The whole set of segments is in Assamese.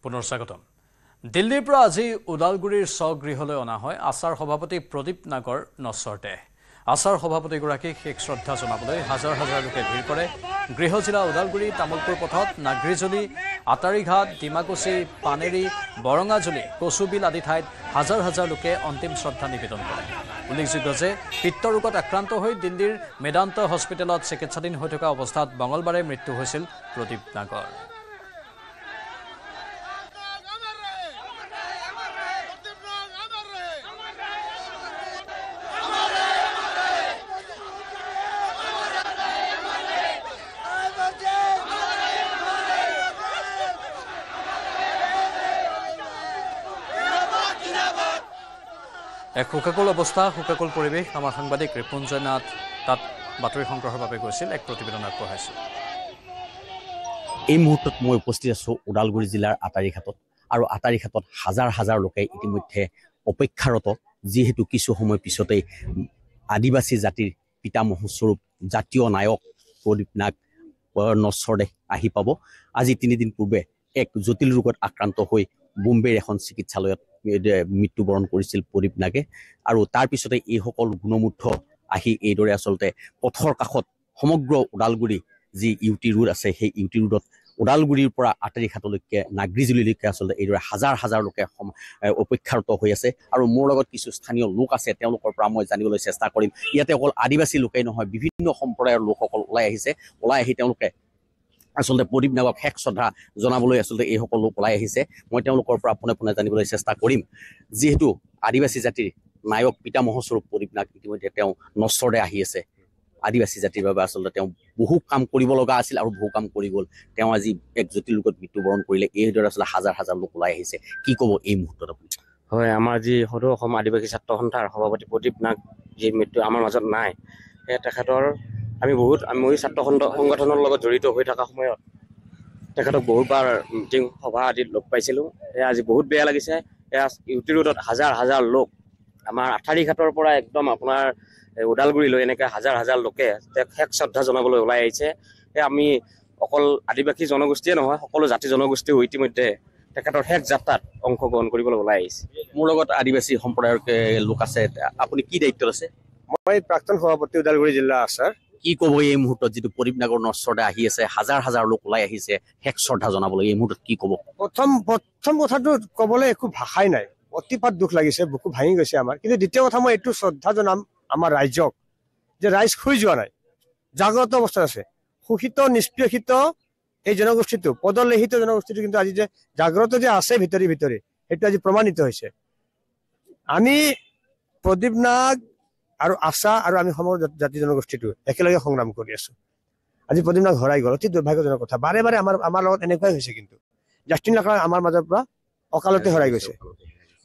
পুনৰ স্বাগতম দিল্লীৰ পৰা আজি উদালগুৰিৰ স্বগৃহলৈ অনা হয় আছাৰ সভাপতি প্ৰদীপ নাগৰ নশ্বৰতে আছাৰ সভাপতিগৰাকীক শেষ শ্ৰদ্ধা জনাবলৈ হাজাৰ হাজাৰ লোকে ভিৰ কৰে গৃহ জিলা উদালগুৰি তামুলপুৰ পথত নাগৰিজলি আটাৰীঘাট ডিমাকুচি পানেৰী বৰঙাজলি কচুবিল আদি ঠাইত হাজাৰ হাজাৰ লোকে অন্তিম শ্ৰদ্ধা নিবেদন কৰে উল্লেখযোগ্য যে পিত্ত ৰোগত আক্ৰান্ত হৈ দিল্লীৰ মেদান্ত হস্পিটেলত চিকিৎসাধীন হৈ থকা অৱস্থাত মঙলবাৰে মৃত্যু হৈছিল প্ৰদীপ নাগৰ এক শোকাকুল অৱস্থা শোকাকুল পৰিৱেশ আমাৰ সাংবাদিক ৰিপুঞ্জয় নাথ তাত বাতৰি সংগ্ৰহৰ বাবে গৈছিল এক প্ৰতিবেদন আগবঢ়াইছিল এই মুহূৰ্তত মই উপস্থিত আছোঁ ওদালগুৰি জিলাৰ আটাৰীঘাটত আৰু আটাৰীঘাটত হাজাৰ হাজাৰ লোকে ইতিমধ্যে অপেক্ষাৰত যিহেতু কিছু সময় পিছতেই আদিবাসী জাতিৰ পিতামহস্বৰূপ জাতীয় নায়ক প্ৰদীপ নাগ নশ্বৰদেৱ আহি পাব আজি 3 দিন পূৰ্বে এক জটিল ৰোগত আক্ৰান্ত হৈ বোম্বেৰ এখন চিকিৎসালয়ত মৃত্যুবৰণ কৰিছিল প্ৰদীপ নাগে আৰু তাৰ পিছতে এই সকল গুণমুগ্ধ আহি এইদৰে আচলতে পথৰ কাষত সমগ্ৰ ওদালগুৰি যি ইউটি ৰোড আছে সেই ইউটি ৰোডত ওদালগুৰিৰ পৰা আটাৰীঘাটলৈকে নাগৰিজুলিলৈকে আচলতে এইদৰে হাজাৰ হাজাৰ লোকে অপেক্ষাৰত হৈ আছে আৰু মোৰ লগত কিছু স্থানীয় লোক আছে তেওঁলোকৰ পৰা মই জানিবলৈ চেষ্টা কৰিম ইয়াতে অকল আদিবাসী লোকেই নহয় বিভিন্ন সম্প্ৰদায়ৰ লোকসকল ওলাই আহি তেওঁলোকে আচলতে প্ৰদীপ নাগক শেষ শ্ৰদ্ধা জনাবলৈ আচলতে এই সকল লোক ওলাই আহিছে মই তেওঁলোকৰ পৰা পোনে পোনে জানিবলৈ চেষ্টা কৰিম যিহেতু আদিবাসী জাতিৰ নায়ক পিতামহস্বৰূপ প্ৰদীপ নাগ ইতিমধ্যে তেওঁ নশ্বৰতে আহি আছে আদিবাসী জাতিৰ বাবে আচলতে তেওঁ বহু কাম কৰিব লগা আছিল আৰু বহু কাম কৰি গ'ল তেওঁ আজি এক জটিল ৰোগত মৃত্যুবৰণ কৰিলে এইদৰে আচলতে হাজাৰ হাজাৰ লোক ওলাই আহিছে কি ক'ব এই মুহূৰ্তত আপুনি হয় আমাৰ যি সদৌ অসম আদিবাসী ছাত্ৰ সন্থাৰ সভাপতি প্ৰদীপ নাগ যি মৃত্যু আমাৰ মাজত নাই তেখেতৰ মই ছাত্ৰ সংগঠনৰ লগত জড়িত হৈ থকা সময়ত তেখেতক বহুতবাৰ মিটিং সভা আদিত লগ পাইছিলোঁ আজি বহুত বেয়া লাগিছে ইউটি ৰোডত হাজাৰ হাজাৰ লোক আমাৰ আটাৰীঘাটৰ পৰা একদম আপোনাৰ ওদালগুৰিলৈ এনেকৈ হাজাৰ হাজাৰ লোকে তেওঁক শেষ শ্ৰদ্ধা জনাবলৈ ওলাই আহিছে আমি অকল আদিবাসী জনগোষ্ঠীয়ে নহয় সকলো জাতি জনগোষ্ঠীও ইতিমধ্যে তেখেতৰ শেষ যাত্ৰাত অংশগ্ৰহণ কৰিবলৈ ওলাই আহিছে মোৰ লগত আদিবাসী সম্প্ৰদায়ৰ লোক আছে আপুনি কি দায়িত্বত আছে মই প্ৰাক্তন সভাপতি ওদালগুৰি জিলা আছাৰ কি ক'ব এই মুহূৰ্তত যিটো প্ৰদীপ নাগৰ নশ্বৰতে আহি আছে হাজাৰ হাজাৰ লোক ওলাই আহিছে শেষ শ্ৰদ্ধা জনাবলৈ এই মুহূৰ্তত কি ক'ব প্ৰথম কথাটো ক'বলৈ একো ভাষাই নাই অতিপাত দুখ লাগিছে বুকু ভাঙি গৈছে আমাৰ কিন্তু দ্বিতীয় কথা মই এইটো শ্ৰদ্ধা জনাম আমাৰ ৰাইজক যে ৰাইজ শুই যোৱা নাই জাগ্ৰত অৱস্থাত আছে শোষিত নিষ্পেষিত এই জনগোষ্ঠীটো পদলেখিত জনগোষ্ঠীটো কিন্তু আজি যে জাগ্ৰত যে আছে ভিতৰি সেইটো আজি প্ৰমাণিত হৈছে আমি প্ৰদীপ নাগ আৰু আশা আৰু আমি সমগ্ৰ জাতি জনগোষ্ঠীটো একেলগে সংগ্ৰাম কৰি আছো আজি প্ৰদীপ নাগ হেৰাই গ'ল অতি দুৰ্ভাগ্যজনক কথা বাৰে বাৰে আমাৰ লগত এনেকুৱাই হৈছে কিন্তু জাষ্টিন লাখা আমাৰ মাজৰ পৰা অকালতে হেৰাই গৈছে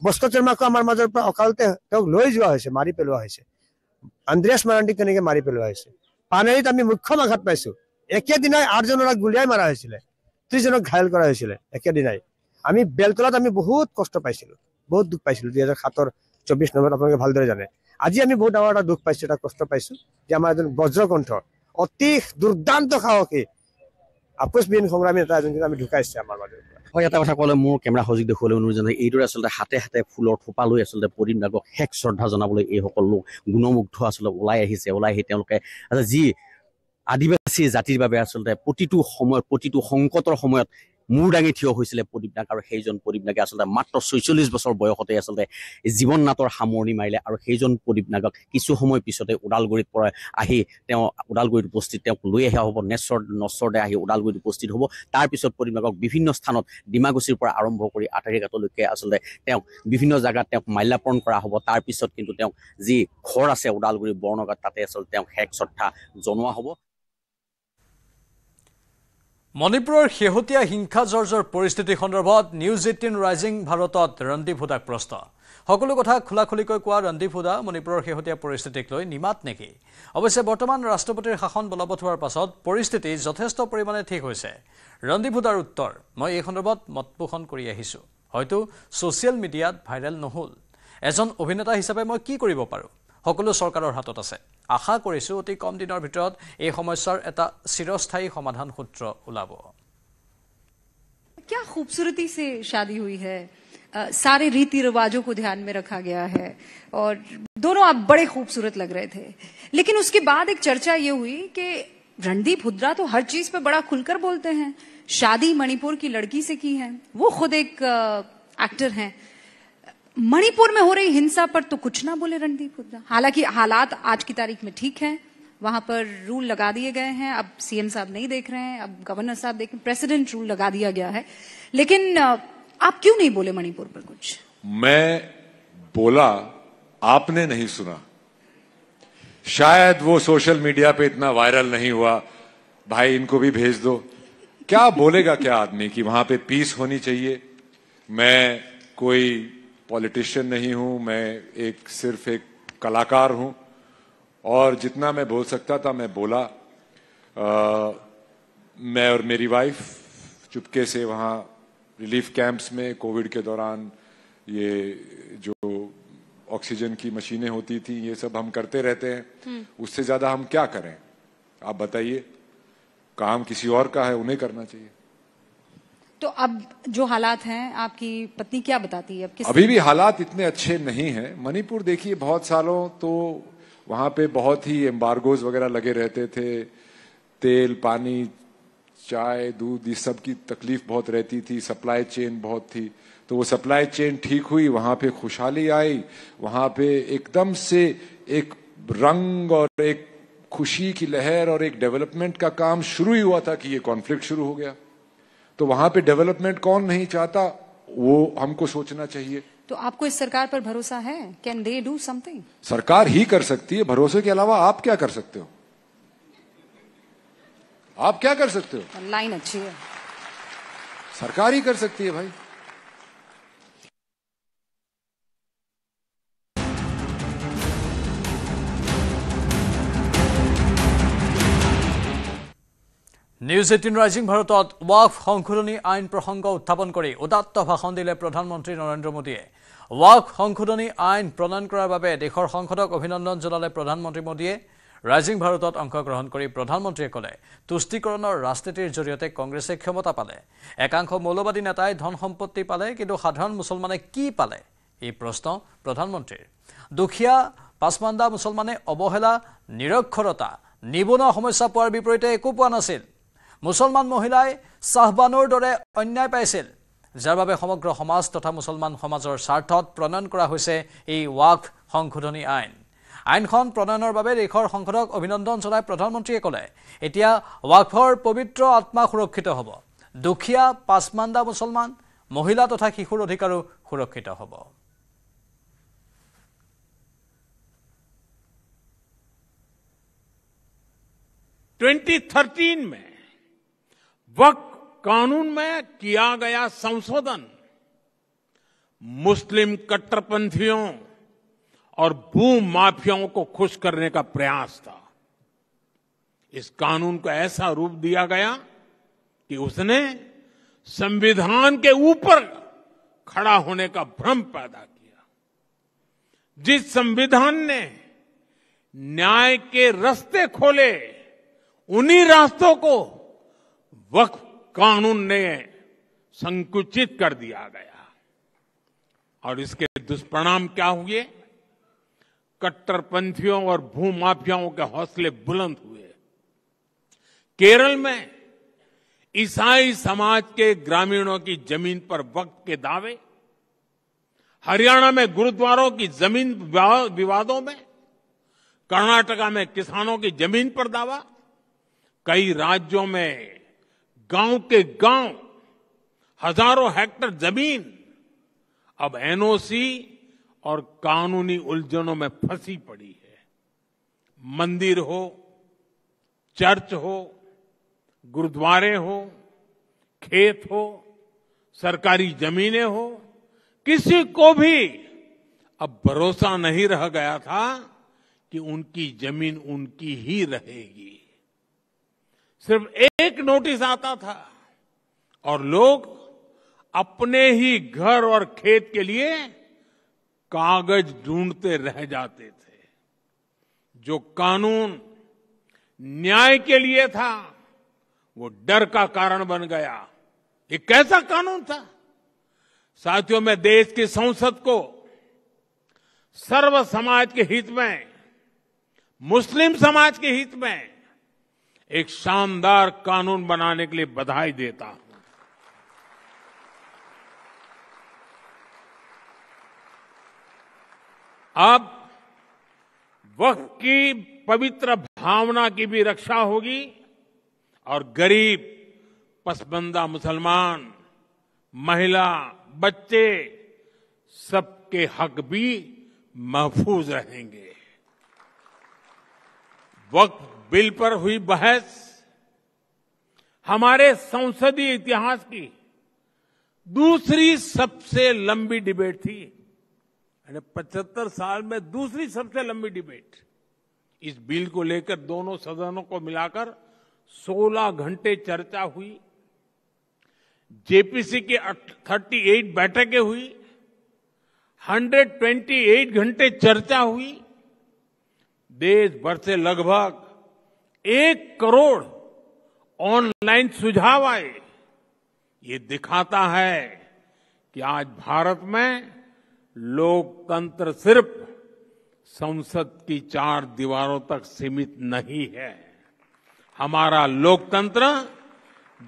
বস্ত্ৰ শৰ্মাকো আমাৰ মাজৰ পৰা অকালতে তেওঁক লৈ যোৱা হৈছে মাৰি পেলোৱা হৈছে আন্দ্ৰেছ মাৰাণ্ডীক তেনেকে মাৰি পেলোৱা হৈছে পানেৰীত আমি মুখ্য আঘাত পাইছো একেদিনাই 8 জনক গুলিয়াই মাৰা হৈছিলে 30 জনক ঘাইল কৰা হৈছিলে একেদিনাই আমি বেলতলাত আমি বহুত কষ্ট পাইছিলো বহুত দুখ পাইছিলো 2007 24 নম্বৰত আপোনালোকে ভালদৰে জানে আজি আমি বহুত ডাঙৰ এটা দুখ পাইছো এটা কষ্ট পাইছো যে আমাৰ এজন বজ্ৰকণ্ঠ অতি দুৰ্দান্ত সাহসী আপোচবিহীন সংগ্ৰামী এটা এজন আমি ঢুকাইছে আমাৰ মাজত হয় এটা কথা ক'লে মোৰ কেমেৰা সহযোগ দেখুৱালে অনুৰোধ জনাই এইদৰে আচলতে হাতে হাতে ফুলৰ থোপা লৈ আচলতে প্ৰদীপ নাগক শেষ শ্ৰদ্ধা জনাবলৈ এই সকল লোক গুণমুগ্ধ আচলতে ওলাই আহি তেওঁলোকে যি আদিবাসী জাতিৰ বাবে আচলতে প্ৰতিটো সময়ত প্ৰতিটো সংকটৰ সময়ত মূৰ দাঙি থিয় হৈছিলে প্ৰদীপ নাগ আৰু সেইজন প্ৰদীপ নাগে আচলতে মাত্ৰ 46 বছৰ বয়সতে আচলতে জীৱন নাটৰ সামৰণি মাৰিলে আৰু সেইজন প্ৰদীপ নাগক কিছু সময় পিছতে ওদালগুৰিত পৰা আহি তেওঁ ওদালগুৰিত উপস্থিত তেওঁক লৈ অহা হ'ব নশ্বৰতে আহি ওদালগুৰিত উপস্থিত হ'ব তাৰপিছত প্ৰদীপ নাগক বিভিন্ন স্থানত ডিমাকুচিৰ পৰা আৰম্ভ কৰি আটাৰীঘাটলৈকে আচলতে তেওঁক বিভিন্ন জাগাত তেওঁক মাল্যাৰ্পণ কৰা হ'ব তাৰপিছত কিন্তু তেওঁক যি ঘৰ আছে ওদালগুৰি বৰ্ণগাঁৱত তাতে আচলতে তেওঁক শেষ শ্ৰদ্ধা জনোৱা হ'ব মণিপুৰৰ শেহতীয়া হিংসা জৰ্জৰ পৰিস্থিতি সন্দৰ্ভত নিউজ 18 ৰাইজিং ভাৰতত ৰন্দীপ হুদাক প্ৰশ্ন সকলো কথা খোলাখুলিকৈ কোৱা ৰন্দীপ হুদা মণিপুৰৰ শেহতীয়া পৰিস্থিতিক লৈ নিমাত নেকি অৱশ্যে বৰ্তমান ৰাষ্ট্ৰপতিৰ শাসন বলবৎ হোৱাৰ পাছত পৰিস্থিতি যথেষ্ট পৰিমাণে ঠিক হৈছে ৰন্দীপ হুদাৰ উত্তৰ মই এই সন্দৰ্ভত মতপোষণ কৰি আহিছো হয়তো ছ'চিয়েল মিডিয়াত ভাইৰেল নহল এজন অভিনেতা হিচাপে মই কি কৰিব পাৰোঁ সকলো সৰকাৰৰ হাতত আছে আশা কৰিছো অতি কম দিনৰ ভিতৰত এই সমস্যাৰ এটা চিৰস্থায়ী সমাধান সূত্ৰ ওলাব क्या खूबसूरती से शादी हुई है, सारे रीति रिवाजों को ध्यान में रखा गया है और दोनों आप बड़े खूबसूरत लग रहे थे। लेकिन उसके बाद एक चर्चा ये हुई कि रणदीप हुड्डा तो हर चीज पे बड़ा खुलकर बोलते हैं, शादी मणिपुर की लड़की से की है, वो खुद एक एक्टर हैं, मणिपुर में हो रही हिंसा पर तो कुछ ना बोले रणदीप हुड्डा। हालांकि हालात आज की तारीख में ठीक हैं, वहां पर रूल लगा दिए गए हैं, अब सीएम साहब नहीं देख रहे हैं, अब गवर्नर साहब देख रहे हैं, प्रेसिडेंट रूल लगा दिया गया है। लेकिन आप क्यों नहीं बोले मणिपुर पर कुछ? मैं बोला, आपने नहीं सुना, शायद वो सोशल मीडिया पे इतना वायरल नहीं हुआ। भाई इनको भी भेज दो। क्या बोलेगा क्या आदमी कि वहां पे पीस होनी चाहिए। मैं कोई पॉलिटिशियन नहीं हूं, मैं सिर्फ एक कलाकार हूं और जितना मैं बोल सकता था मैं बोला। मैं और मेरी वाइफ चुपके से वहां रिलीफ कैंप्स में कोविड के दौरान ये जो ऑक्सीजन की मशीनें होती थी ये सब हम करते रहते हैं। उससे ज्यादा हम क्या करें आप बताइए। काम किसी और का है, उन्हें करना चाहिए। तो अब जो हालात हैं, आपकी पत्नी क्या बताती है? अब अभी भी हालात इतने अच्छे नहीं हैं। मणिपुर देखिए, बहुत सालों तो वहां पे बहुत ही एम्बार्गोज वगैरह लगे रहते थे। तेल, पानी, चाय, दूध, इस सब की तकलीफ बहुत रहती थी। सप्लाई चेन बहुत थी। तो वो सप्लाई चेन ठीक हुई, वहां पे खुशहाली आई, वहां पे एकदम से एक रंग और एक खुशी की लहर और एक डेवलपमेंट का काम शुरू ही हुआ था कि ये कॉन्फ्लिक्ट शुरू हो गया। तो वहां पे डेवलपमेंट कौन नहीं चाहता, वो हमको सोचना चाहिए। तो आपको इस सरकार पर भरोसा है? Can they do something? सरकार ही कर सकती है। भरोसे के अलावा आप क्या कर सकते हो? आप क्या कर सकते हो? लाइन अच्छी है। सरकार ही कर सकती है भाई। নিউজ 18 ৰাইজিং ভাৰতত ৱাকফ সংশোধনী আইন প্ৰসংগ উত্থাপন কৰি উদাত্ত ভাষণ দিলে প্ৰধানমন্ত্ৰী নৰেন্দ্ৰ মোদীয়ে। ৱাকফ সংশোধনী আইন প্ৰণয়ন কৰাৰ বাবে দেশৰ সংসদক অভিনন্দন জনালে প্ৰধানমন্ত্ৰী মোদীয়ে। ৰাইজিং ভাৰতত অংশগ্ৰহণ কৰি প্ৰধানমন্ত্ৰীয়ে ক'লে, তুষ্টিকৰণৰ ৰাজনীতিৰ জৰিয়তে কংগ্ৰেছে ক্ষমতা পালে। একাংশ মৌলবাদী নেতাই ধন সম্পত্তি পালে, কিন্তু সাধাৰণ মুছলমানে কি পালে? এই প্ৰশ্ন প্ৰধানমন্ত্ৰীৰ। দুখীয়া পাছমাণ্ডা মুছলমানে অৱহেলা, নিৰক্ষৰতা, নিবনুৱা সমস্যা পোৱাৰ বিপৰীতে একো পোৱা নাছিল। মুছলমান মহিলাই চাহবানুৰ দৰে অন্যায় পাইছিল, যাৰ বাবে সমগ্ৰ সমাজ তথা মুছলমান সমাজৰ স্বাৰ্থত প্ৰণয়ন কৰা হৈছে এই ৱাকফ সংশোধনী আইন। আইনখন প্ৰণয়নৰ বাবে দেশৰ সংসদক অভিনন্দন জনাই প্ৰধানমন্ত্ৰীয়ে ক'লে, এতিয়া ৱাকফৰ পবিত্ৰ আত্মা সুৰক্ষিত হ'ব। দুখীয়া পাছমাণ্ডা মুছলমান, মহিলা তথা শিশুৰ অধিকাৰো সুৰক্ষিত হ'ব। 2013 में वक्फ कानून में किया गया संशोधन मुस्लिम कट्टरपंथियों और भू माफियाओं को खुश करने का प्रयास था। इस कानून को ऐसा रूप दिया गया कि उसने संविधान के ऊपर खड़ा होने का भ्रम पैदा किया। जिस संविधान ने न्याय के रास्ते खोले, उन्हीं रास्तों को वक्फ कानून ने संकुचित कर दिया गया और इसके दुष्परिणाम क्या हुए? कट्टरपंथियों और भूमाफियाओं के हौसले बुलंद हुए। केरल में ईसाई समाज के ग्रामीणों की जमीन पर वक्फ के दावे, हरियाणा में गुरुद्वारों की जमीन विवादों में, कर्नाटका में किसानों की जमीन पर दावा, कई राज्यों में गांव के गांव हजारों हेक्टेयर जमीन अब एनओसी और कानूनी उलझनों में फंसी पड़ी है। मंदिर हो, चर्च हो, गुरुद्वारे हो, खेत हो, सरकारी जमीनें हो, किसी को भी अब भरोसा नहीं रह गया था कि उनकी जमीन उनकी ही रहेगी। सिर्फ एक नोटिस आता था और लोग अपने ही घर और खेत के लिए कागज ढूंढते रह जाते थे। जो कानून न्याय के लिए था वो डर का कारण बन गया। ये कैसा कानून था? साथियों, मैं देश की संसद को सर्व समाज के हित में, मुस्लिम समाज के हित में एक शानदार कानून बनाने के लिए बधाई देता हूं। अब वक्फ की पवित्र भावना की भी रक्षा होगी और गरीब, पसमानदा मुसलमान, महिला, बच्चे सबके हक भी महफूज रहेंगे। वक्फ बिल पर हुई बहस हमारे संसदीय इतिहास की दूसरी सबसे लंबी डिबेट थी। 75 साल में दूसरी सबसे लंबी डिबेट। इस बिल को लेकर दोनों सदनों को मिलाकर 16 घंटे चर्चा हुई। जेपीसी की 38 बैठकें हुई, 128 घंटे चर्चा हुई। देश भर से लगभग 1 करोड़ ऑनलाइन सुझाव आए। ये दिखाता है कि आज भारत में लोकतंत्र सिर्फ संसद की 4 दीवारों तक सीमित नहीं है। हमारा लोकतंत्र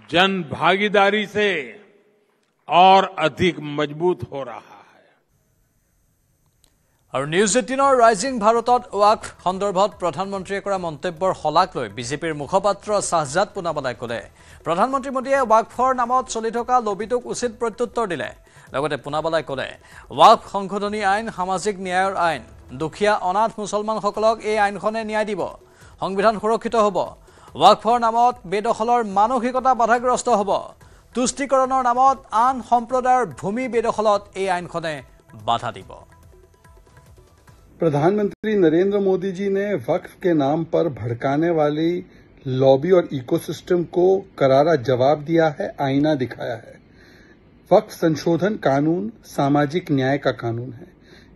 जन भागीदारी से और अधिक मजबूत हो रहा है। और নিউজ 18 ৰাইজিং ভাৰতত ৱাকফ সন্দৰ্ভত প্ৰধানমন্ত্ৰীয়ে কৰা মন্তব্যৰ শলাগ লৈ বিজেপিৰ মুখপাত্ৰ শাহজাদ পুনাৱালাই ক'লে, প্ৰধানমন্ত্ৰী মোদীয়ে ৱাকফৰ নামত চলি থকা লবিটোক উচিত প্ৰত্যুত্তৰ দিলে। লগতে পুনাৱালাই ক'লে, ৱাকফ সংশোধনী আইন সামাজিক ন্যায়ৰ আইন। দুখীয়া অনাথ মুছলমানসকলক এই আইনখনে ন্যায় দিব। সংবিধান সুৰক্ষিত হ'ব। ৱাকফৰ নামত বেদখলৰ মানসিকতা বাধাগ্ৰস্ত হ'ব। তুষ্টিকৰণৰ নামত আন সম্প্ৰদায়ৰ ভূমি বেদখলত এই আইনখনে বাধা দিব। प्रधानमंत्री नरेंद्र मोदी जी ने वक्फ के नाम पर भड़काने वाली लॉबी और इकोसिस्टम को करारा जवाब दिया है, आईना दिखाया है। वक्फ संशोधन कानून सामाजिक न्याय का कानून है।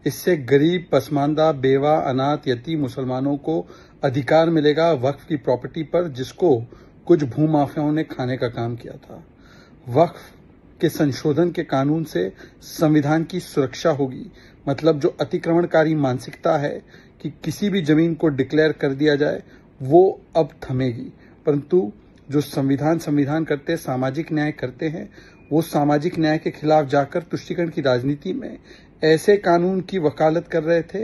इससे गरीब, पसमानदा, बेवा, अनाथ, यतीम मुसलमानों को अधिकार मिलेगा वक्फ की प्रॉपर्टी पर, जिसको कुछ भूमाफियाओं ने खाने का काम किया था। वक्फ के संशोधन के कानून से संविधान की सुरक्षा होगी। मतलब जो अतिक्रमणकारी मानसिकता है कि किसी भी जमीन को डिक्लेयर कर दिया जाए, वो अब थमेगी। परंतु जो संविधान करते, सामाजिक न्याय करते हैं, वो सामाजिक न्याय के खिलाफ जाकर तुष्टीकरण की राजनीति में ऐसे कानून की वकालत कर रहे थे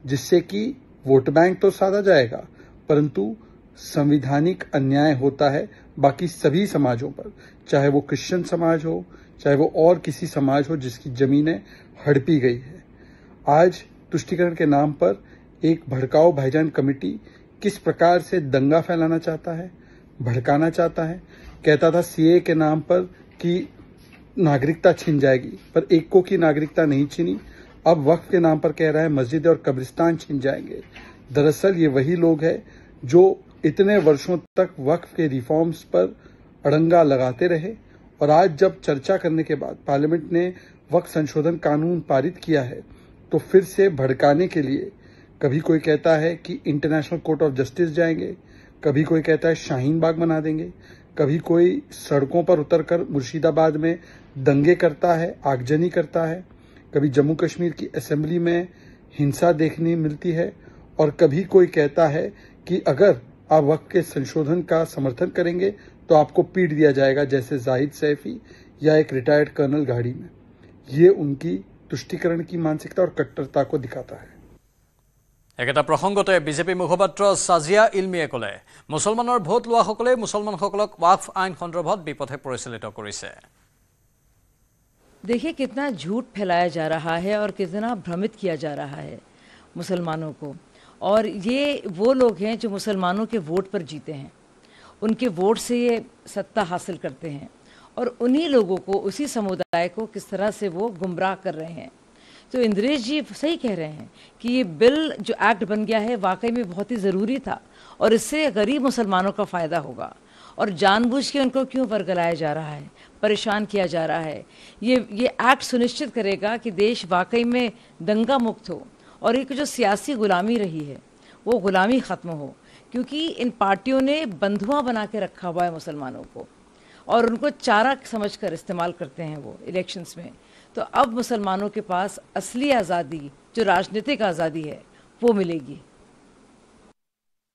जिससे कि वोट बैंक तो साधा जाएगा, परंतु संविधानिक अन्याय होता है बाकी सभी समाजों पर, चाहे वो क्रिश्चियन समाज हो, चाहे वो और किसी समाज हो जिसकी जमीनें हड़पी गई है। आज तुष्टीकरण के नाम पर एक भड़काऊ भाईजान कमेटी किस प्रकार से दंगा फैलाना चाहता है, भड़काना चाहता है। कहता था सीए के नाम पर कि नागरिकता छिन जाएगी, पर एक को की नागरिकता नहीं छिनी। अब वक्फ के नाम पर कह रहा है मस्जिद और कब्रिस्तान छिन जाएंगे। दरअसल ये वही लोग हैं जो इतने वर्षों तक वक्फ के रिफॉर्म्स पर अड़ंगा लगाते रहे, और आज जब चर्चा करने के बाद पार्लियामेंट ने वक्फ संशोधन कानून पारित किया है, तो फिर से भड़काने के लिए कभी कोई कहता है कि इंटरनेशनल कोर्ट ऑफ जस्टिस जाएंगे, कभी कोई कहता है शाहीन बाग बना देंगे, कभी कोई सड़कों पर उतरकर मुर्शिदाबाद में दंगे करता है, आगजनी करता है, कभी जम्मू कश्मीर की असेंबली में हिंसा देखने मिलती है, और कभी कोई कहता है कि अगर आप वक्फ के संशोधन का समर्थन करेंगे तो आपको पीट दिया जाएगा, जैसे जाहिद सैफी या एक रिटायर्ड कर्नल गाड़ी में। ये उनकी तुष्टीकरण की मानसिकता और कट्टरता को दिखाता है। একেটা প্ৰসংগতে বিজেপি মুখপাত্ৰ সাজিয়া ইলমিয়ে ক'লে, মুছলমানৰ ভোট লোৱাসকলে মুছলমানসকলক ৱাকফ আইন সন্দৰ্ভত বিপথে পৰিচালিত কৰিছে। देखिए कितना झूठ फैलाया जा रहा है और कितना भ्रमित किया जा रहा है मुसलमानों को। और ये वो लोग हैं जो मुसलमानों के वोट पर जीते हैं, उनके वोट से ये सत्ता हासिल करते हैं, और उन्हीं लोगों को, उसी समुदाय को किस तरह से वो गुमराह कर रहे हैं। तो इंद्रेश जी सही कह रहे हैं कि ये बिल जो एक्ट बन गया है वाकई में बहुत ही ज़रूरी था, और इससे गरीब मुसलमानों का फ़ायदा होगा। और जानबूझ के उनको क्यों वर्गलाया जा रहा है, परेशान किया जा रहा है। ये एक्ट सुनिश्चित करेगा कि देश वाकई में दंगा मुक्त हो, और एक जो सियासी गुलामी रही है वो गुलामी ख़त्म हो, क्योंकि इन पार्टियों ने बंधुआ बना के रखा हुआ है मुसलमानों को। और उनको चारा समझकर इस्तेमाल करते हैं वो इलेक्शंस में। तो अब मुसलमानों के पास असली आज़ादी, जो राजनीतिक आज़ादी है, वो मिलेगी।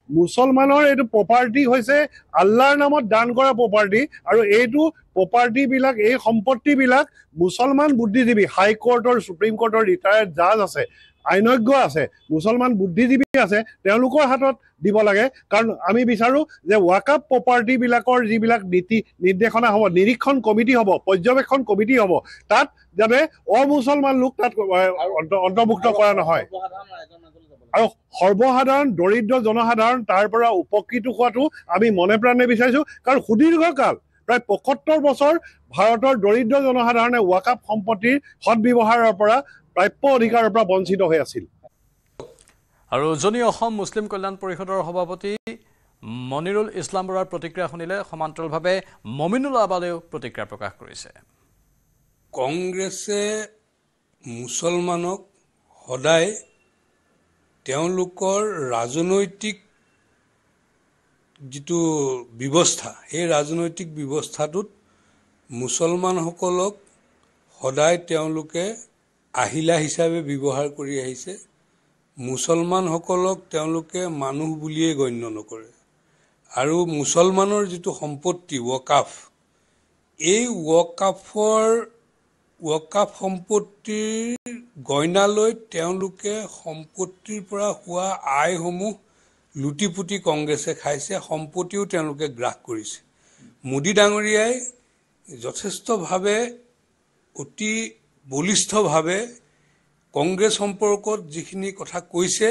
মুছলমানৰ এইটো প্ৰপাৰ্টি হৈছে আল্লাহৰ নামত দান কৰা প্ৰপাৰ্টি, আৰু এইটো প্ৰপাৰ্টি বিলাক, এই সম্পত্তি বিলাক মুছলমান বুদ্ধিজীৱী, হাইকোৰ্টৰ, সুপ্ৰিম কোৰ্টৰ ৰিটায়াৰ্ড জাজ আছে, আইনজ্ঞ আছে, মুছলমান বুদ্ধিজীৱী আছে, তেওঁলোকৰ হাতত দিব লাগে। কাৰণ আমি বিচাৰো যে ৱাকাফ প্ৰপাৰ্টি বিলাকৰ যিবিলাক নীতি নিৰ্দেশনা হ'ব, নিৰীক্ষণ কমিটি হ'ব, পৰ্যবেক্ষণ কমিটি হ'ব, তাত যাতে অমুছলমান লোক তাত অন্তৰ্ভুক্ত কৰা নহয়, আৰু সৰ্বসাধাৰণ দৰিদ্ৰ জনসাধাৰণ তাৰ পৰা উপকৃত হোৱাটো আমি মনে প্ৰাণে বিচাৰিছো। কাৰণ সুদীৰ্ঘকাল, প্ৰায় ৭৫ বছৰ ভাৰতৰ দৰিদ্ৰ জনসাধাৰণে ৱাকাফ সম্পত্তিৰ সদব্যৱহাৰৰ পৰা, প্ৰাপ্য অধিকাৰৰ পৰা বঞ্চিত হৈ আছিল। আৰু উজনি অসম মুছলিম কল্যাণ পৰিষদৰ সভাপতি মনিৰুল ইছলাম বৰাৰ প্ৰতিক্ৰিয়া শুনিলে সমান্তৰালভাৱে মমিনুল আবাদেও প্ৰতিক্ৰিয়া প্ৰকাশ কৰিছে। কংগ্ৰেছে মুছলমানক সদায় তেওঁলোকৰ ৰাজনৈতিক যিটো ব্যৱস্থা, এই ৰাজনৈতিক ব্যৱস্থাটোত মুছলমানসকলক সদায় তেওঁলোকে আহিলা হিচাপে ব্যৱহাৰ কৰি আহিছে। মুছলমানসকলক তেওঁলোকে মানুহ বুলিয়ে গণ্য নকৰে। আৰু মুছলমানৰ যিটো সম্পত্তি ৱাকাফ, এই ৱাকাফ সম্পত্তিৰ গইনালৈ তেওঁলোকে সম্পত্তিৰ পৰা হোৱা আয়সমূহ লুটিপুটি কংগ্ৰেছে খাইছে, সম্পত্তিও তেওঁলোকে গ্ৰাস কৰিছে। মোদী ডাঙৰীয়াই যথেষ্টভাৱে, অতি বলিষ্ঠভাৱে কংগ্ৰেছ সম্পৰ্কত যিখিনি কথা কৈছে,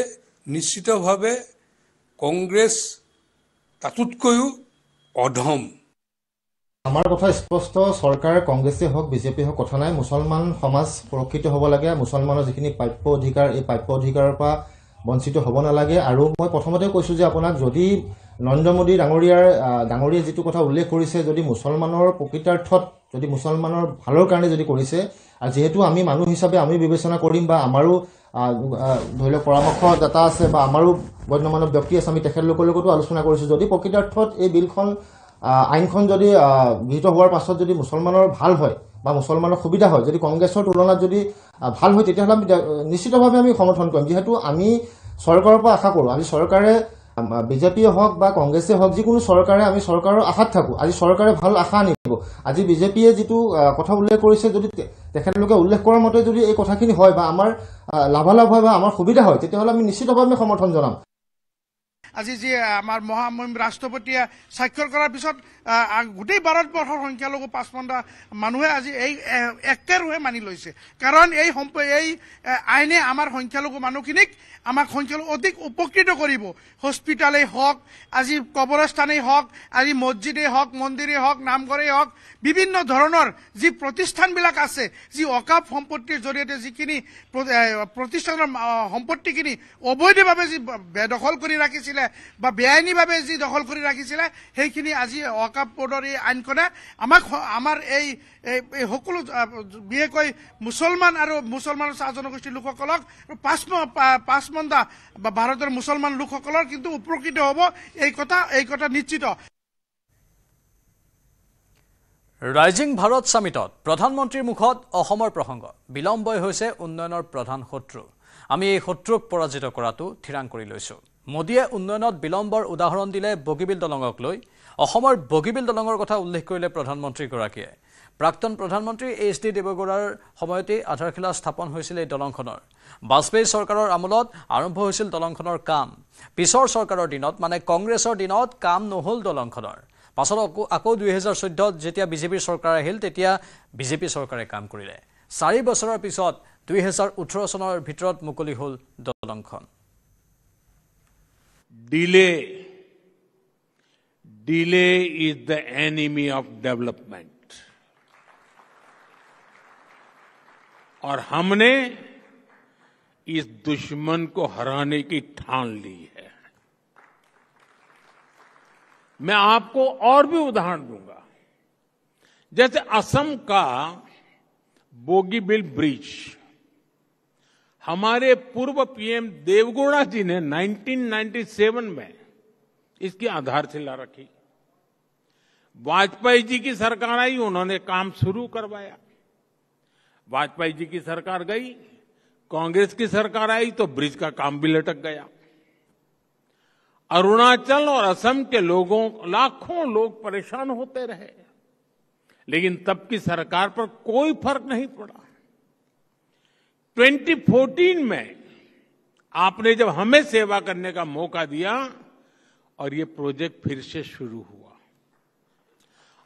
নিশ্চিতভাৱে কংগ্ৰেছ তাতোতকৈও অধম। আমাৰ কথা স্পষ্ট, চৰকাৰ কংগ্ৰেছে হওক বিজেপি হওক কথা নাই, মুছলমান সমাজ সুৰক্ষিত হ'ব লাগে। মুছলমানৰ যিখিনি প্ৰাপ্য অধিকাৰ, এই প্ৰাপ্য অধিকাৰৰ পৰা বঞ্চিত হ'ব নালাগে। আৰু মই প্ৰথমতে কৈছোঁ যে আপোনাক, যদি নৰেন্দ্ৰ মোদী ডাঙৰীয়াই যিটো কথা উল্লেখ কৰিছে, যদি মুছলমানৰ প্ৰকৃতাৰ্থত, যদি মুছলমানৰ ভালৰ কাৰণে যদি কৰিছে, আৰু যিহেতু আমি মানুহ হিচাপে আমি বিবেচনা কৰিম, বা আমাৰো ধৰি লওক পৰামৰ্শদাতা আছে, বা আমাৰো গণ্যমান্য ব্যক্তি আছে, আমি তেখেতলোকৰ লগতো আলোচনা কৰিছোঁ, যদি প্ৰকৃতাৰ্থত এই বিলখন, আইনখন যদি গৃহীত হোৱাৰ পাছত যদি মুছলমানৰ ভাল হয় বা মুছলমানৰ সুবিধা হয়, যদি কংগ্ৰেছৰ তুলনাত যদি ভাল হয়, তেতিয়াহ'লে আমি নিশ্চিতভাৱে আমি সমৰ্থন কৰিম। যিহেতু আমি চৰকাৰৰ পৰা আশা কৰোঁ, আজি চৰকাৰে বিজেপিয়ে হওক বা কংগ্ৰেছে হওক, যিকোনো চৰকাৰে, আমি চৰকাৰৰ আশাত থাকোঁ। আজি চৰকাৰে ভাল আশা আনিব। আজি বিজেপিয়ে যিটো কথা উল্লেখ কৰিছে, যদি তেখেতলোকে উল্লেখ কৰাৰ মতে যদি এই কথাখিনি হয় বা আমাৰ লাভালাভ হয় বা আমাৰ সুবিধা হয়, তেতিয়াহ'লে আমি নিশ্চিতভাৱে সমৰ্থন জনাম। আজি যি আমাৰ মহামহিম ৰাষ্ট্ৰপতিয়ে স্বাক্ষৰ কৰাৰ পিছত গোটেই ভাৰতবৰ্ষৰ সংখ্যালঘু পাঁচপন্থা মানুহে আজি এই একেৰূহে মানি লৈছে। কাৰণ এই আইনে আমাৰ সংখ্যালঘু মানুহখিনিক, আমাক সংখ্যালঘু অধিক উপকৃত কৰিব। হস্পিটালেই হওক, আজি কবৰস্থানেই হওক, আজি মছজিদেই হওক, মন্দিৰেই হওক, নামঘৰেই হওক, বিভিন্ন ধৰণৰ যি প্ৰতিষ্ঠানবিলাক আছে, যি ৱাকাফ সম্পত্তিৰ জৰিয়তে যিখিনি প্ৰতিষ্ঠানৰ সম্পত্তিখিনি অবৈধভাৱে যি বেদখল কৰি ৰাখিছিলে বা বেআইনীভাৱে যি দখল কৰি ৰাখিছিলে, সেইখিনি আজি ৱাকাফ বোৰ্ডৰ এই আইনখনে আমাৰ এই সকলো, বিশেষকৈ মুছলমান আৰু মুছলমানৰ চাহ জনগোষ্ঠীৰ লোকসকলক, পাঁচমন্দা বা ভাৰতৰ মুছলমান লোকসকলৰ কিন্তু উপকৃত হ'ব, এই কথা নিশ্চিত। ৰাইজিং ভাৰত সামিটত প্ৰধানমন্ত্ৰীৰ মুখত অসমৰ প্ৰসংগ। বিলম্বই হৈছে উন্নয়নৰ প্ৰধান শত্ৰু। আমি এই শত্ৰুক পৰাজিত কৰাটো থিৰাং কৰি লৈছোঁ। মোদীয়ে উন্নয়নত বিলম্বৰ উদাহৰণ দিলে বগীবিল দলঙক লৈ। অসমৰ বগীবিল দলঙৰ কথা উল্লেখ কৰিলে প্ৰধানমন্ত্ৰীগৰাকীয়ে। প্ৰাক্তন প্ৰধানমন্ত্ৰী HD দেৱগৌড়াৰ সময়তেই আধাৰশিলা স্থাপন হৈছিল এই দলংখনৰ। বাজপেয়ী চৰকাৰৰ আমোলত আৰম্ভ হৈছিল দলংখনৰ কাম। পিছৰ চৰকাৰৰ দিনত, মানে কংগ্ৰেছৰ দিনত, কাম নহ'ল দলংখনৰ। পাছত আকৌ 2014 যেতিয়া বিজেপিৰ চৰকাৰ আহিল, তেতিয়া বিজেপি চৰকাৰে কাম কৰিলে। 4 বছৰৰ পিছত 2018 চনৰ ভিতৰত মুকলি হ'ল দলংখন। Delay is the enemy of development. और हमने इस दुश्मन को हराने की ठान ली है। मैं आपको और भी उदाहरण दूंगा। जैसे असम का बोगीबिल ब्रिज, हमारे पूर्व पीएम देवगौड़ा जी ने 1997 में इसकी आधारशिला रखी। वाजपेयी जी की सरकार आई, उन्होंने काम शुरू करवाया। वाजपेयी जी की सरकार गई, कांग्रेस की सरकार आई तो ब्रिज का काम भी लटक गया। अरुणाचल और असम के लोगों, लाखों लोग परेशान होते रहे, लेकिन तब की सरकार पर कोई फर्क नहीं पड़ा। 2014 में आपने जब हमें सेवा करने का मौका दिया और ये प्रोजेक्ट फिर से शुरू हुआ,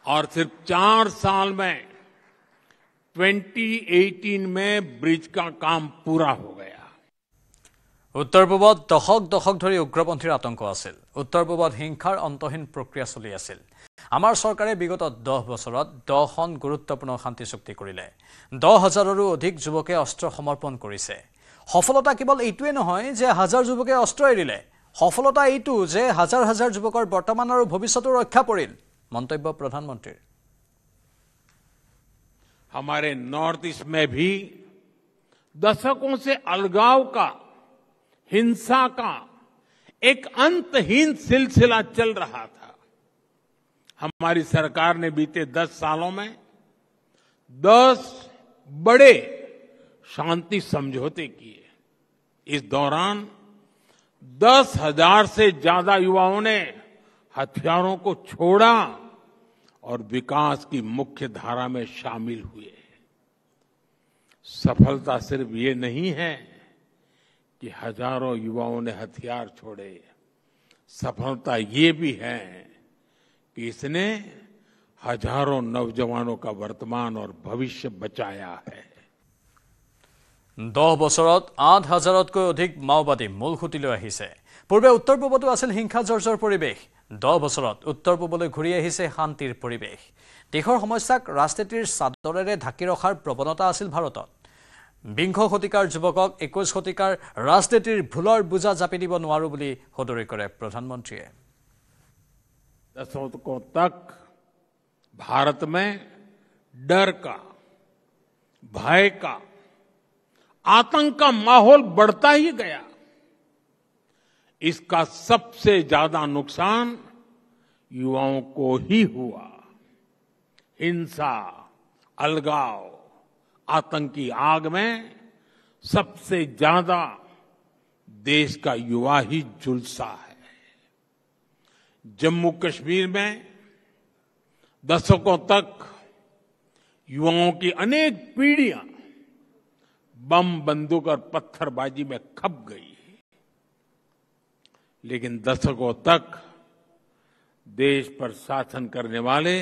और सिर्फ 4 साल में 2018 में ब्रिज का काम पूरा हो गया। उत्तर पूर्वत दशक दशक धरि उग्रपন্থীৰ আতংক আছিল। उत्तर पूर्वत हिंसार अंतहीन प्रक्रिया चलि আছিল। आमार सरकारे विगत 10 বছৰত 10খন গুৰুত্বপূৰ্ণ শান্তি চুক্তি কৰিলে। 10,000ৰো অধিক যুৱকে অস্ত্ৰ সমৰ্পণ কৰিছে। সফলতা কেৱল এইটোৱে নহয় যে হাজাৰ যুৱকে অস্ত্ৰ এৰিলে, সফলতা এইটো যে হাজাৰ হাজাৰ যুৱকৰ বৰ্তমান আৰু ভৱিষ্যতৰ ৰক্ষা পৰিল। মন্তব্য প্ৰধানমন্ত্ৰীৰ। हमारे नॉर्थ ईस्ट में भी दशकों से अलगाव का, हिंसा का एक अंतहीन सिलसिला चल रहा था। हमारी सरकार ने बीते 10 सालों में 10 बड़े शांति समझौते किए। इस दौरान 10,000 से ज्यादा युवाओं ने हथियारों को छोड़ा और विकास की मुख्य धारा में शामिल हुए। सफलता सिर्फ ये नहीं है कि हजारों युवाओं ने हथियार छोड़े, सफलता ये भी है कि इसने हजारों नौजवानों का वर्तमान और भविष्य बचाया है। 10 বছৰত 8,000তকৈ অধিক মাওবাদী মূল খুঁটিলৈ আহিছে। পূৰ্বে উত্তৰ পূবতো আছিল হিংসা জৰ্জৰ পৰিৱেশ। 10 বছৰত উত্তৰ পূবলৈ ঘূৰি আহিছে শান্তিৰ পৰিৱেশ। দেশৰ সমস্যাক ৰাজনীতিৰ চাদৰেৰে ঢাকি ৰখাৰ প্ৰৱণতা আছিল ভাৰতত। 20 শতিকাৰ যুৱকক 21 শতিকাৰ ৰাজনীতিৰ ভুলৰ বোজা জাপি দিব নোৱাৰো বুলি সদৰি কৰে প্ৰধানমন্ত্ৰীয়ে। दशकों तक भारत में डर का, भय का, आतंक का माहौल बढ़ता ही गया। इसका सबसे ज्यादा नुकसान युवाओं को ही हुआ। हिंसा, अलगाव, आतंकी आग में सबसे ज्यादा देश का युवा ही झुलसा है। जम्मू कश्मीर में दशकों तक युवाओं की अनेक पीढ़ियां बम, बंदूक और पत्थरबाजी में खप गई, लेकिन दशकों तक देश पर शासन करने वाले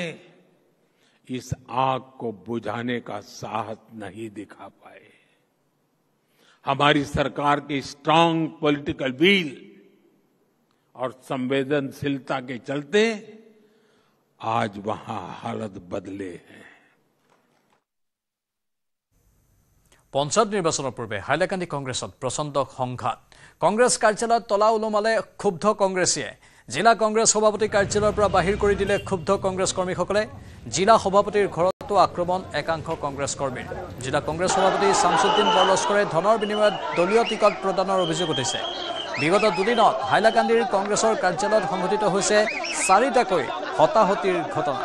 इस आग को बुझाने का साहस नहीं दिखा पाए। हमारी सरकार की स्ट्रांग पॉलिटिकल विल और संवेदनशीलता के चलते आज वहां हालत बदले हैं। পঞ্চায়ত নিৰ্বাচনৰ পূৰ্বে হাইলাকান্দি কংগ্ৰেছত প্ৰচণ্ড সংঘাত। কংগ্ৰেছ কাৰ্যালয়ত তলা ওলমালে ক্ষুব্ধ কংগ্ৰেছীয়ে। জিলা কংগ্ৰেছ সভাপতি কাৰ্যালয়ৰ পৰা বাহিৰ কৰি দিলে ক্ষুব্ধ কংগ্ৰেছ কৰ্মীসকলে। জিলা সভাপতিৰ ঘৰতো আক্ৰমণ একাংশ কংগ্ৰেছ কৰ্মীৰ। জিলা কংগ্ৰেছ সভাপতি শামছুদ্দিন বৰলস্কৰে ধনৰ বিনিময়ত দলীয় টিকট প্ৰদানৰ অভিযোগ উঠিছে। বিগত দুদিনত হাইলাকান্দিৰ কংগ্ৰেছৰ কাৰ্যালয়ত সংঘটিত হৈছে 4টাকৈ হতাহতিৰ ঘটনা।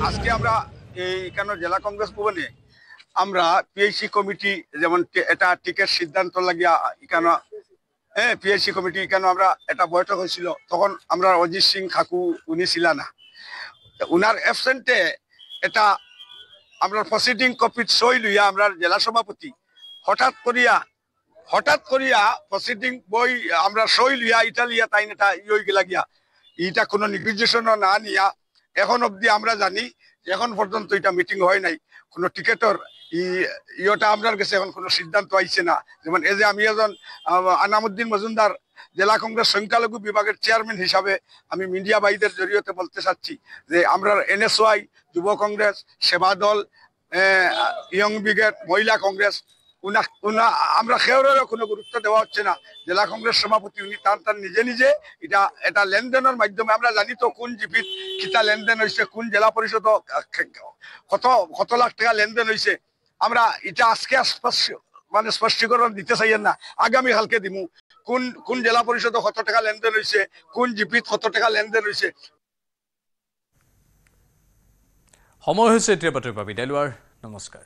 আজকে আমরা এখানে জেলা কংগ্রেস ভবনে আমরা পিএইচসি কমিটি যেমন এটা টিকেট সিদ্ধান্ত লাগিয়া এখানে পিএইচসি কমিটি এখানে আমরা একটা বৈঠক হয়েছিল, তখন আমরা অজিত সিং খাকু উনি ছিল না, উনার অ্যাবসেন্টে এটা আমরা প্রসিডিং কপি সই লইয়া আমরা জেলা সভাপতি হঠাৎ করিয়া প্রসিডিং বই আমরা সই লইয়া ইটালিয়া তাই এটা ইয়ে গেলা গিয়া, এটা কোনো নির্দেশনা না নিয়া এখন অবধি আমরা জানি এখন পর্যন্ত এটা মিটিং হয় নাই, কোনো টিকেটর ইয়েটা আপনার কাছে এখন কোনো সিদ্ধান্ত আইছে না। যেমন এই যে আমি একজন আনামুদ্দিন মজুমদার জেলা কংগ্রেস সংখ্যালঘু বিভাগের চেয়ারম্যান হিসাবে আমি মিডিয়া ভাইদের জরিয়তে বলতে চাচ্ছি যে আমরা এনএসওয়াই, যুব কংগ্রেস, সেবা দল, ইয়ং ব্রিগেড, মহিলা কংগ্রেস আমরা খেউরেরও কোনো গুরুত্ব দেওয়া হচ্ছে না। জেলা কংগ্রেস সভাপতি উনি তার নিজে নিজে এটা লেনদেনের মাধ্যমে আমরা জানি তো কোন জিপিত কিতা লেনদেন হয়েছে, কোন জেলা পরিষদ কত লাখ টাকা লেনদেন হয়েছে। আমরা এটা আজকে স্পষ্টীকরণ দিতে চাইয়েন না, আগামী কালকে দিমু কোন জেলা পরিষদ কত টাকা লেনদেন হয়েছে, কোন জিপিত কত টাকা লেনদেন হয়েছে। সময় হৈছে এতিয়া বাতৰি পৰা বিদায় লোৱাৰ। নমস্কাৰ।